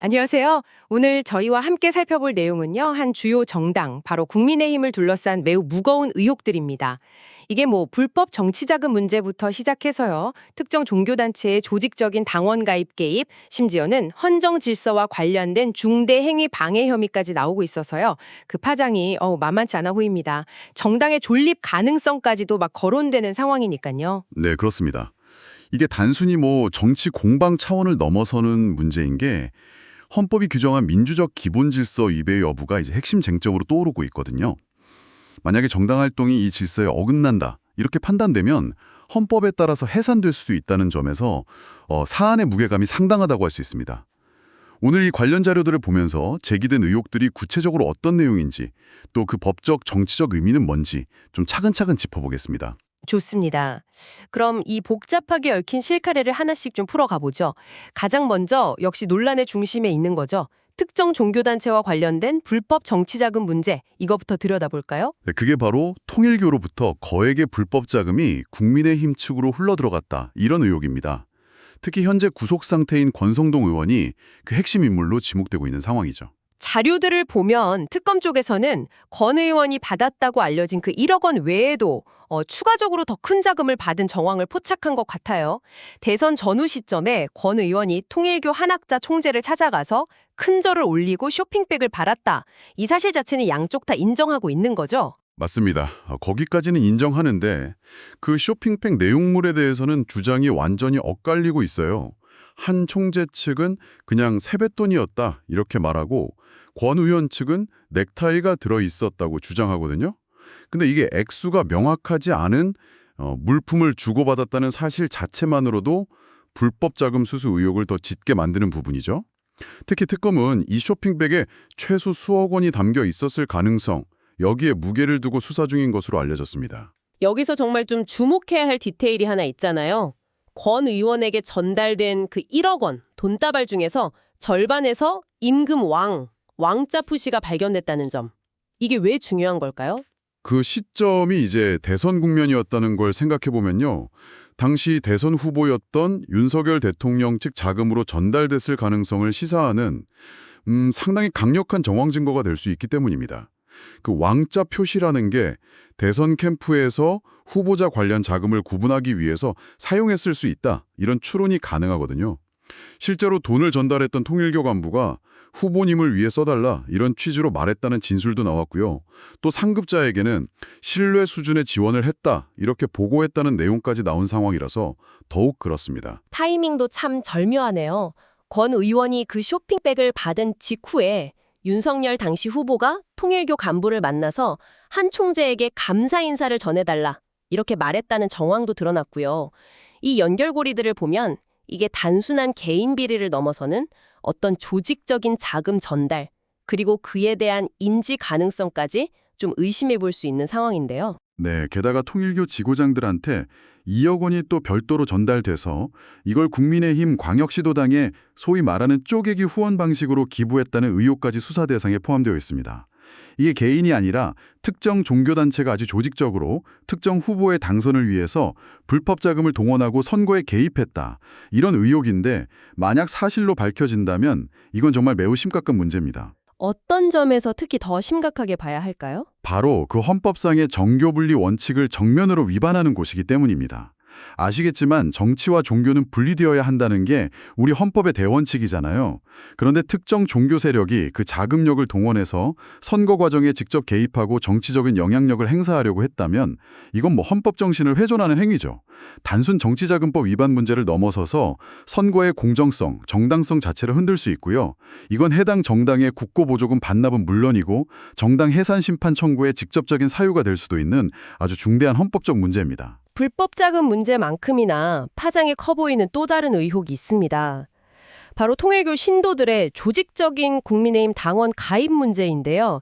안녕하세요. 오늘 저희와 함께 살펴볼 내용은요, 한 주요 정당, 바로 국민의힘을 둘러싼 매우 무거운 의혹들입니다. 이게 불법 정치자금 문제부터 시작해서요, 특정 종교단체의 조직적인 당원 가입 개입, 심지어는 헌정 질서와 관련된 중대 행위 방해 혐의까지 나오고 있어서요, 그 파장이 만만치 않아 보입니다. 정당의 존립 가능성까지도 막 거론되는 상황이니까요. 네, 그렇습니다. 이게 단순히 정치 공방 차원을 넘어서는 문제인 게 헌법이 규정한 민주적 기본 질서 위배 여부가 이제 핵심 쟁점으로 떠오르고 있거든요. 만약에 정당 활동이 이 질서에 어긋난다, 이렇게 판단되면 헌법에 따라서 해산될 수도 있다는 점에서 사안의 무게감이 상당하다고 할 수 있습니다. 오늘 이 관련 자료들을 보면서 제기된 의혹들이 구체적으로 어떤 내용인지, 또 그 법적, 정치적 의미는 뭔지 좀 차근차근 짚어보겠습니다. 좋습니다. 그럼 이 복잡하게 얽힌 실카레를 하나씩 좀 풀어가 보죠. 가장 먼저 역시 논란의 중심에 있는 거죠. 특정 종교단체와 관련된 불법 정치자금 문제, 이거부터 들여다볼까요? 네, 그게 바로 통일교로부터 거액의 불법 자금이 국민의힘 측으로 흘러들어갔다, 이런 의혹입니다. 특히 현재 구속 상태인 권성동 의원이 그 핵심 인물로 지목되고 있는 상황이죠. 자료들을 보면 특검 쪽에서는 권 의원이 받았다고 알려진 그 1억 원 외에도 추가적으로 더 큰 자금을 받은 정황을 포착한 것 같아요. 대선 전후 시점에 권 의원이 통일교 한학자 총재를 찾아가서 큰 절을 올리고 쇼핑백을 팔았다. 이 사실 자체는 양쪽 다 인정하고 있는 거죠. 맞습니다. 거기까지는 인정하는데 그 쇼핑백 내용물에 대해서는 주장이 완전히 엇갈리고 있어요. 한 총재 측은 그냥 세뱃돈이었다 이렇게 말하고 권 의원 측은 넥타이가 들어있었다고 주장하거든요. 근데 이게 액수가 명확하지 않은 물품을 주고받았다는 사실 자체만으로도 불법 자금 수수 의혹을 더 짙게 만드는 부분이죠. 특히 특검은 이 쇼핑백에 최소 수억 원이 담겨 있었을 가능성, 여기에 무게를 두고 수사 중인 것으로 알려졌습니다. 여기서 정말 좀 주목해야 할 디테일이 하나 있잖아요. 권 의원에게 전달된 그 1억 원 돈다발 중에서 절반에서 임금 왕자 표시가 발견됐다는 점. 이게 왜 중요한 걸까요? 그 시점이 이제 대선 국면이었다는 걸 생각해보면요. 당시 대선 후보였던 윤석열 대통령 측 자금으로 전달됐을 가능성을 시사하는 상당히 강력한 정황 증거가 될 수 있기 때문입니다. 그 왕자 표시라는 게 대선 캠프에서 후보자 관련 자금을 구분하기 위해서 사용했을 수 있다, 이런 추론이 가능하거든요. 실제로 돈을 전달했던 통일교 간부가 후보님을 위해 써달라 이런 취지로 말했다는 진술도 나왔고요. 또 상급자에게는 신뢰 수준의 지원을 했다 이렇게 보고했다는 내용까지 나온 상황이라서 더욱 그렇습니다. 타이밍도 참 절묘하네요. 권 의원이 그 쇼핑백을 받은 직후에 윤석열 당시 후보가 통일교 간부를 만나서 한 총재에게 감사 인사를 전해달라 이렇게 말했다는 정황도 드러났고요. 이 연결고리들을 보면 이게 단순한 개인 비리를 넘어서는 어떤 조직적인 자금 전달, 그리고 그에 대한 인지 가능성까지 좀 의심해 볼 수 있는 상황인데요. 네, 게다가 통일교 지고장들한테 2억 원이 또 별도로 전달돼서 이걸 국민의힘 광역시도당에 소위 말하는 쪼개기 후원 방식으로 기부했다는 의혹까지 수사 대상에 포함되어 있습니다. 이게 개인이 아니라 특정 종교단체가 아주 조직적으로 특정 후보의 당선을 위해서 불법 자금을 동원하고 선거에 개입했다, 이런 의혹인데 만약 사실로 밝혀진다면 이건 정말 매우 심각한 문제입니다. 어떤 점에서 특히 더 심각하게 봐야 할까요? 바로 그 헌법상의 정교분리 원칙을 정면으로 위반하는 곳이기 때문입니다. 아시겠지만 정치와 종교는 분리되어야 한다는 게 우리 헌법의 대원칙이잖아요. 그런데 특정 종교 세력이 그 자금력을 동원해서 선거 과정에 직접 개입하고 정치적인 영향력을 행사하려고 했다면 이건 헌법 정신을 훼손하는 행위죠. 단순 정치자금법 위반 문제를 넘어서서 선거의 공정성, 정당성 자체를 흔들 수 있고요. 이건 해당 정당의 국고보조금 반납은 물론이고 정당 해산 심판 청구의 직접적인 사유가 될 수도 있는 아주 중대한 헌법적 문제입니다. 불법 자금 문제만큼이나 파장이 커 보이는 또 다른 의혹이 있습니다. 바로 통일교 신도들의 조직적인 국민의힘 당원 가입 문제인데요.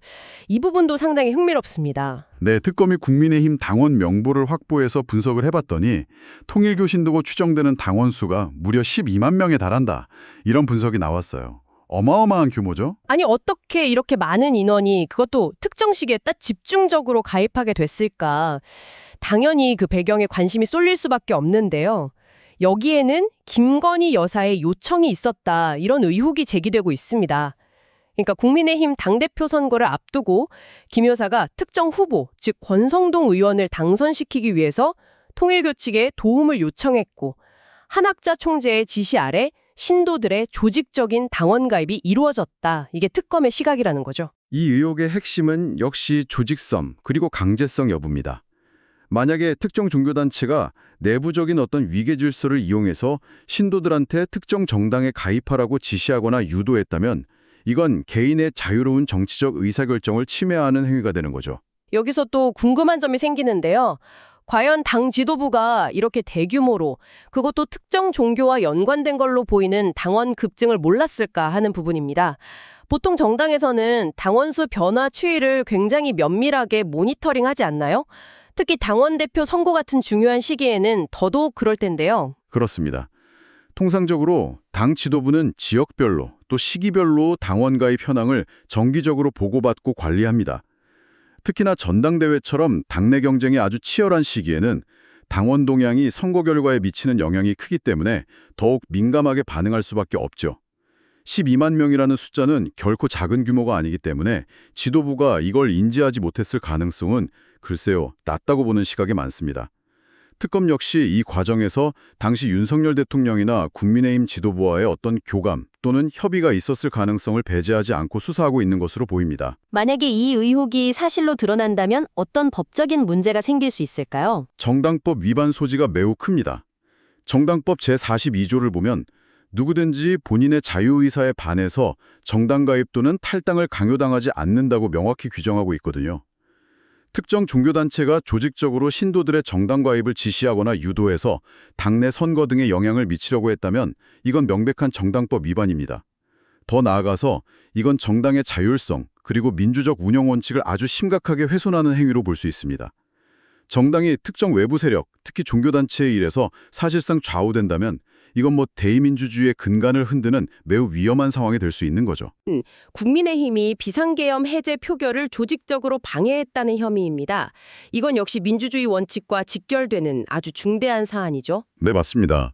이 부분도 상당히 흥미롭습니다. 네, 특검이 국민의힘 당원 명부를 확보해서 분석을 해봤더니 통일교 신도고 추정되는 당원 수가 무려 12만 명에 달한다, 이런 분석이 나왔어요. 어마어마한 규모죠? 아니 어떻게 이렇게 많은 인원이 그것도 특정 시기에 딱 집중적으로 가입하게 됐을까? 당연히 그 배경에 관심이 쏠릴 수밖에 없는데요. 여기에는 김건희 여사의 요청이 있었다, 이런 의혹이 제기되고 있습니다. 그러니까 국민의힘 당대표 선거를 앞두고 김 여사가 특정 후보, 즉 권성동 의원을 당선시키기 위해서 통일교 측에 도움을 요청했고, 한학자 총재의 지시 아래 신도들의 조직적인 당원 가입이 이루어졌다. 이게 특검의 시각이라는 거죠. 이 의혹의 핵심은 역시 조직성 그리고 강제성 여부입니다. 만약에 특정 종교단체가 내부적인 어떤 위계 질서를 이용해서 신도들한테 특정 정당에 가입하라고 지시하거나 유도했다면 이건 개인의 자유로운 정치적 의사결정을 침해하는 행위가 되는 거죠. 여기서 또 궁금한 점이 생기는데요. 과연 당 지도부가 이렇게 대규모로, 그것도 특정 종교와 연관된 걸로 보이는 당원 급증을 몰랐을까 하는 부분입니다. 보통 정당에서는 당원수 변화 추이를 굉장히 면밀하게 모니터링하지 않나요? 특히 당원 대표 선거 같은 중요한 시기에는 더더욱 그럴 텐데요. 그렇습니다. 통상적으로 당 지도부는 지역별로 또 시기별로 당원 가입 현황을 정기적으로 보고받고 관리합니다. 특히나 전당대회처럼 당내 경쟁이 아주 치열한 시기에는 당원 동향이 선거 결과에 미치는 영향이 크기 때문에 더욱 민감하게 반응할 수밖에 없죠. 12만 명이라는 숫자는 결코 작은 규모가 아니기 때문에 지도부가 이걸 인지하지 못했을 가능성은 글쎄요, 낮다고 보는 시각이 많습니다. 특검 역시 이 과정에서 당시 윤석열 대통령이나 국민의힘 지도부와의 어떤 교감 또는 협의가 있었을 가능성을 배제하지 않고 수사하고 있는 것으로 보입니다. 만약에 이 의혹이 사실로 드러난다면 어떤 법적인 문제가 생길 수 있을까요? 정당법 위반 소지가 매우 큽니다. 정당법 제42조를 보면 누구든지 본인의 자유의사에 반해서 정당 가입 또는 탈당을 강요당하지 않는다고 명확히 규정하고 있거든요. 특정 종교단체가 조직적으로 신도들의 정당 가입을 지시하거나 유도해서 당내 선거 등에 영향을 미치려고 했다면 이건 명백한 정당법 위반입니다. 더 나아가서 이건 정당의 자율성 그리고 민주적 운영 원칙을 아주 심각하게 훼손하는 행위로 볼 수 있습니다. 정당이 특정 외부 세력, 특히 종교단체에 의해서 사실상 좌우된다면 이건 대의민주주의의 근간을 흔드는 매우 위험한 상황이 될 수 있는 거죠. 국민의힘이 비상계엄 해제 표결을 조직적으로 방해했다는 혐의입니다. 이건 역시 민주주의 원칙과 직결되는 아주 중대한 사안이죠. 네, 맞습니다.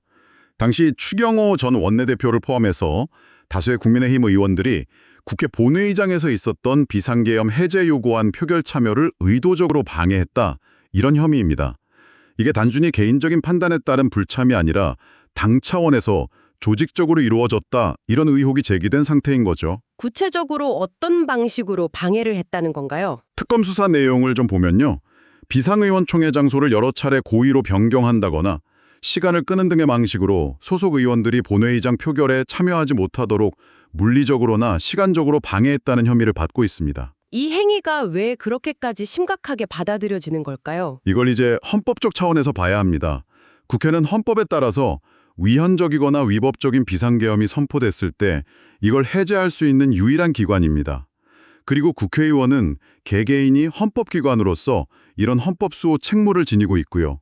당시 추경호 전 원내대표를 포함해서 다수의 국민의힘 의원들이 국회 본회의장에서 있었던 비상계엄 해제 요구안 표결 참여를 의도적으로 방해했다. 이런 혐의입니다. 이게 단순히 개인적인 판단에 따른 불참이 아니라 당 차원에서 조직적으로 이루어졌다. 이런 의혹이 제기된 상태인 거죠. 구체적으로 어떤 방식으로 방해를 했다는 건가요? 특검 수사 내용을 좀 보면요. 비상의원총회 장소를 여러 차례 고의로 변경한다거나 시간을 끄는 등의 방식으로 소속 의원들이 본회의장 표결에 참여하지 못하도록 물리적으로나 시간적으로 방해했다는 혐의를 받고 있습니다. 이 행위가 왜 그렇게까지 심각하게 받아들여지는 걸까요? 이걸 이제 헌법적 차원에서 봐야 합니다. 국회는 헌법에 따라서 위헌적이거나 위법적인 비상계엄이 선포됐을 때 이걸 해제할 수 있는 유일한 기관입니다. 그리고 국회의원은 개개인이 헌법기관으로서 이런 헌법수호 책무를 지니고 있고요.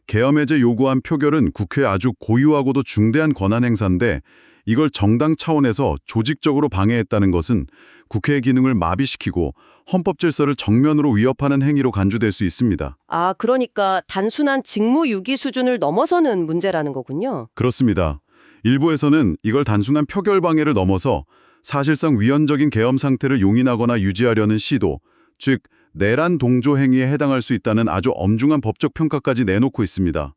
계엄 해제 요구안 표결은 국회의 아주 고유하고도 중대한 권한 행사인데 이걸 정당 차원에서 조직적으로 방해했다는 것은 국회의 기능을 마비시키고 헌법 질서를 정면으로 위협하는 행위로 간주될 수 있습니다. 아, 그러니까 단순한 직무유기 수준을 넘어서는 문제라는 거군요. 그렇습니다. 일부에서는 이걸 단순한 표결 방해를 넘어서 사실상 위헌적인 계엄 상태를 용인하거나 유지하려는 시도, 즉 내란 동조 행위에 해당할 수 있다는 아주 엄중한 법적 평가까지 내놓고 있습니다.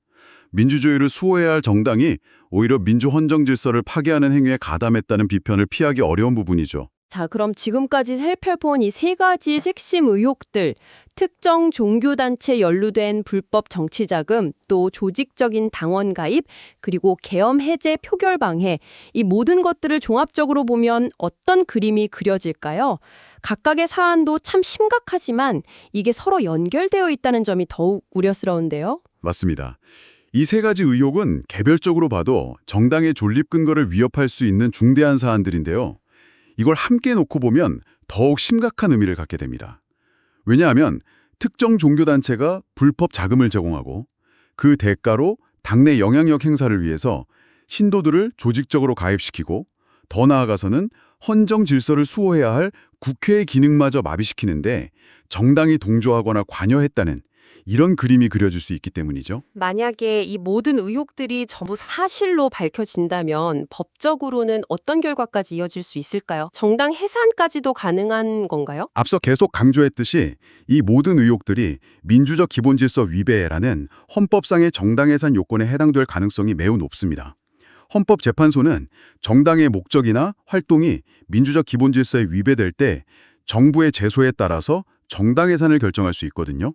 민주주의를 수호해야 할 정당이 오히려 민주 헌정 질서를 파괴하는 행위에 가담했다는 비판을 피하기 어려운 부분이죠. 자, 그럼 지금까지 살펴본 이 세 가지 핵심 의혹들, 특정 종교단체 연루된 불법 정치자금, 또 조직적인 당원 가입, 그리고 계엄 해제 표결 방해, 이 모든 것들을 종합적으로 보면 어떤 그림이 그려질까요? 각각의 사안도 참 심각하지만 이게 서로 연결되어 있다는 점이 더욱 우려스러운데요. 맞습니다. 이 세 가지 의혹은 개별적으로 봐도 정당의 존립 근거를 위협할 수 있는 중대한 사안들인데요. 이걸 함께 놓고 보면 더욱 심각한 의미를 갖게 됩니다. 왜냐하면 특정 종교단체가 불법 자금을 제공하고 그 대가로 당내 영향력 행사를 위해서 신도들을 조직적으로 가입시키고 더 나아가서는 헌정 질서를 수호해야 할 국회의 기능마저 마비시키는데 정당이 동조하거나 관여했다는 이런 그림이 그려질 수 있기 때문이죠. 만약에 이 모든 의혹들이 전부 사실로 밝혀진다면 법적으로는 어떤 결과까지 이어질 수 있을까요? 정당 해산까지도 가능한 건가요? 앞서 계속 강조했듯이 이 모든 의혹들이 민주적 기본질서 위배라는 헌법상의 정당해산 요건에 해당될 가능성이 매우 높습니다. 헌법재판소는 정당의 목적이나 활동이 민주적 기본질서에 위배될 때 정부의 제소에 따라서 정당해산을 결정할 수 있거든요.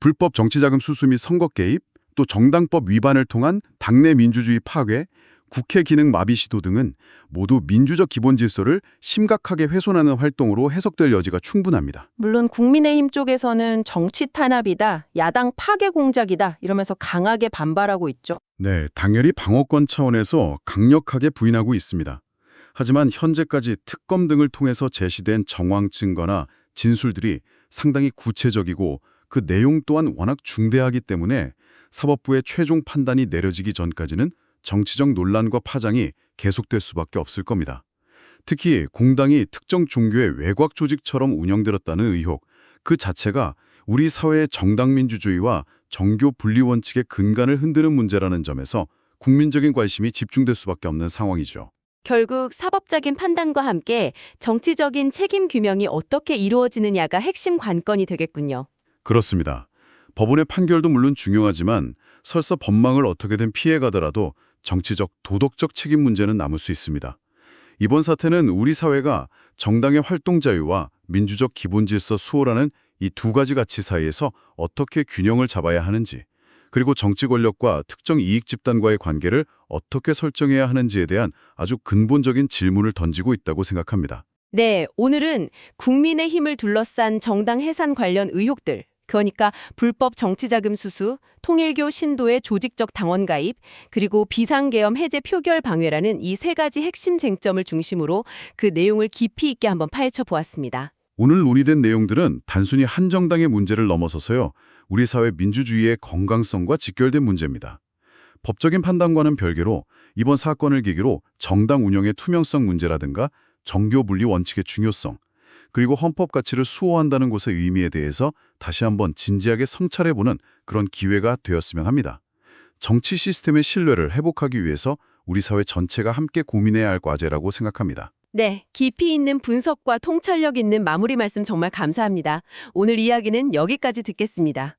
불법 정치자금 수수 및 선거 개입, 또 정당법 위반을 통한 당내 민주주의 파괴, 국회 기능 마비 시도 등은 모두 민주적 기본 질서를 심각하게 훼손하는 활동으로 해석될 여지가 충분합니다. 물론 국민의힘 쪽에서는 정치 탄압이다, 야당 파괴 공작이다 이러면서 강하게 반발하고 있죠. 네, 당연히 방어권 차원에서 강력하게 부인하고 있습니다. 하지만 현재까지 특검 등을 통해서 제시된 정황 증거나 진술들이 상당히 구체적이고 그 내용 또한 워낙 중대하기 때문에 사법부의 최종 판단이 내려지기 전까지는 정치적 논란과 파장이 계속될 수밖에 없을 겁니다. 특히 공당이 특정 종교의 외곽 조직처럼 운영되었다는 의혹, 그 자체가 우리 사회의 정당민주주의와 정교 분리 원칙의 근간을 흔드는 문제라는 점에서 국민적인 관심이 집중될 수밖에 없는 상황이죠. 결국 사법적인 판단과 함께 정치적인 책임 규명이 어떻게 이루어지느냐가 핵심 관건이 되겠군요. 그렇습니다. 법원의 판결도 물론 중요하지만 설사 법망을 어떻게든 피해가더라도 정치적, 도덕적 책임 문제는 남을 수 있습니다. 이번 사태는 우리 사회가 정당의 활동 자유와 민주적 기본 질서 수호라는 이 두 가지 가치 사이에서 어떻게 균형을 잡아야 하는지, 그리고 정치 권력과 특정 이익 집단과의 관계를 어떻게 설정해야 하는지에 대한 아주 근본적인 질문을 던지고 있다고 생각합니다. 네, 오늘은 국민의힘을 둘러싼 정당 해산 관련 의혹들, 그러니까 불법 정치자금 수수, 통일교 신도의 조직적 당원 가입, 그리고 비상계엄 해제 표결 방해라는 이 세 가지 핵심 쟁점을 중심으로 그 내용을 깊이 있게 한번 파헤쳐 보았습니다. 오늘 논의된 내용들은 단순히 한 정당의 문제를 넘어서서요, 우리 사회 민주주의의 건강성과 직결된 문제입니다. 법적인 판단과는 별개로 이번 사건을 계기로 정당 운영의 투명성 문제라든가 정교 분리 원칙의 중요성, 그리고 헌법 가치를 수호한다는 것의 의미에 대해서 다시 한번 진지하게 성찰해보는 그런 기회가 되었으면 합니다. 정치 시스템의 신뢰를 회복하기 위해서 우리 사회 전체가 함께 고민해야 할 과제라고 생각합니다. 네, 깊이 있는 분석과 통찰력 있는 마무리 말씀 정말 감사합니다. 오늘 이야기는 여기까지 듣겠습니다.